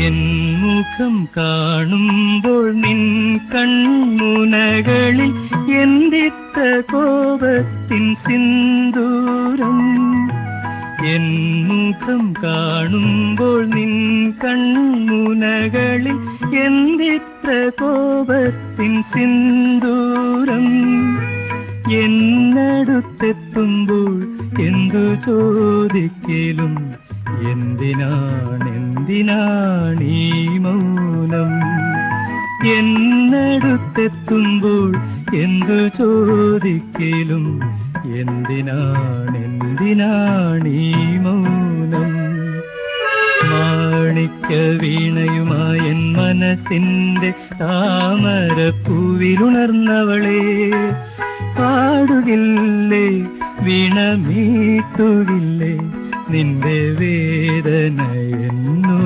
N മുഖം കാണുമ്പോൾ നിൻ കൺമുനകളിൽ എന്തിത്ത കോപത്തിൻ സിന്ദൂരം. എൻ മുഖം കാണുമ്പോൾ നിൻ കൺമുനകളിൽ എന്തിത്ര കോപത്തിൻ സിന്ദൂരം. എന്നടുത്തെത്തുമ്പോൾ എന്തു ചോദിക്കലും എന്തിനാണീ മൗനം. എന്നടുത്തെത്തുമ്പോൾ എന്തു ചോദിക്കലും എന്തിനാണീ മൗനം. മാണിക്യ വീണയുമായ എൻ മനസ്സിന്റെ താമരപ്പൂവിലുണർന്നവളെ, പാടുകില്ലേ വീണ മീട്ടുകില്ലേ നിന്റെ വേദന എന്നോ